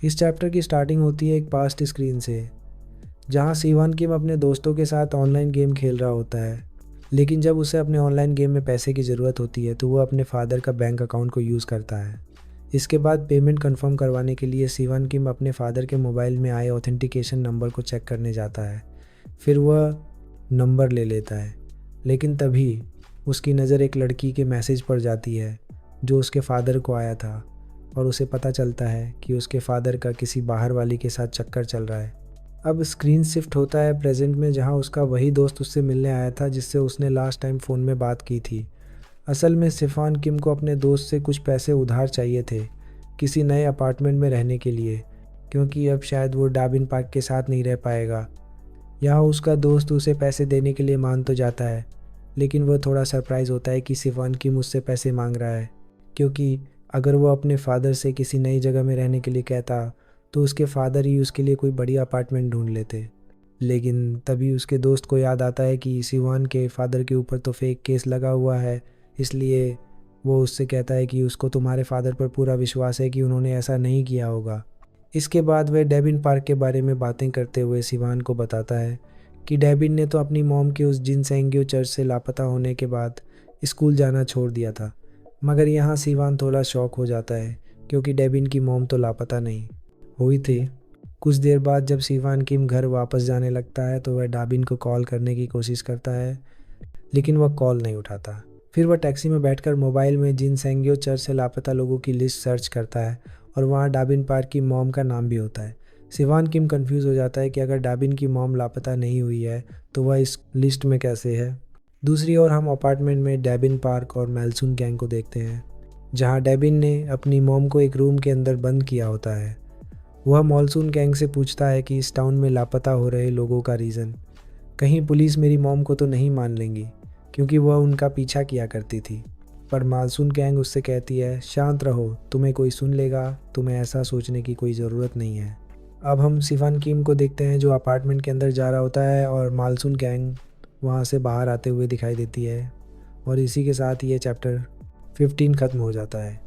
इस चैप्टर की स्टार्टिंग होती है एक पास्ट स्क्रीन से, जहाँ सीवान किम अपने दोस्तों के साथ ऑनलाइन गेम खेल रहा होता है। लेकिन जब उसे अपने ऑनलाइन गेम में पैसे की ज़रूरत होती है तो वो अपने फादर का बैंक अकाउंट को यूज़ करता है। इसके बाद पेमेंट कंफर्म करवाने के लिए सीवान किम अपने फादर के मोबाइल में आए ऑथेंटिकेशन नंबर को चेक करने जाता है। फिर वह नंबर ले लेता है, लेकिन तभी उसकी नज़र एक लड़की के मैसेज पर जाती है जो उसके फादर को आया था, और उसे पता चलता है कि उसके फादर का किसी बाहर वाली के साथ चक्कर चल रहा है। अब स्क्रीन शिफ्ट होता है प्रेजेंट में, जहां उसका वही दोस्त उससे मिलने आया था जिससे उसने लास्ट टाइम फ़ोन में बात की थी। असल में सिफान किम को अपने दोस्त से कुछ पैसे उधार चाहिए थे किसी नए अपार्टमेंट में रहने के लिए, क्योंकि अब शायद वो डाबिन पार्क के साथ नहीं रह पाएगा। यहाँ उसका दोस्त उसे पैसे देने के लिए मान तो जाता है, लेकिन वह थोड़ा सरप्राइज़ होता है कि सिफान किम उससे पैसे मांग रहा है, क्योंकि अगर वो अपने फादर से किसी नई जगह में रहने के लिए कहता तो उसके फादर ही उसके लिए कोई बढ़िया अपार्टमेंट ढूंढ लेते। लेकिन तभी उसके दोस्त को याद आता है कि सिवान के फादर के ऊपर तो फेक केस लगा हुआ है, इसलिए वो उससे कहता है कि उसको तुम्हारे फादर पर पूरा विश्वास है कि उन्होंने ऐसा नहीं किया होगा। इसके बाद वह डेबिन पार्क के बारे में बातें करते हुए सिवान को बताता है कि डेबिन ने तो अपनी मॉम के उस जिनसेंग्यो चर्च से लापता होने के बाद स्कूल जाना छोड़ दिया था। मगर यहाँ सिवान थोड़ा शॉक हो जाता है, क्योंकि डेबिन की मॉम तो लापता नहीं हुई थी। कुछ देर बाद जब सिवान किम घर वापस जाने लगता है तो वह डाबिन को कॉल करने की कोशिश करता है, लेकिन वह कॉल नहीं उठाता। फिर वह टैक्सी में बैठकर मोबाइल में जिन सेंग्यो चर्च से लापता लोगों की लिस्ट सर्च करता है, और वहाँ डाबिन पार्क की मॉम का नाम भी होता है। सिवान किम कंफ्यूज हो जाता है कि अगर डाबिन की मॉम लापता नहीं हुई है तो वह इस लिस्ट में कैसे है। दूसरी ओर हम अपार्टमेंट में डेबिन पार्क और मेल्सुन गैंग को देखते हैं, जहाँ डेबिन ने अपनी मॉम को एक रूम के अंदर बंद किया होता है। वह मॉनसून गैंग से पूछता है कि इस टाउन में लापता हो रहे लोगों का रीज़न, कहीं पुलिस मेरी मॉम को तो नहीं मान लेंगी, क्योंकि वह उनका पीछा किया करती थी। पर मानसून गैंग उससे कहती है शांत रहो, तुम्हें कोई सुन लेगा, तुम्हें ऐसा सोचने की कोई ज़रूरत नहीं है। अब हम सिफान किम को देखते हैं जो अपार्टमेंट के अंदर जा रहा होता है और मानसून गैंग वहाँ से बाहर आते हुए दिखाई देती है, और इसी के साथ ये चैप्टर 15 ख़त्म हो जाता है।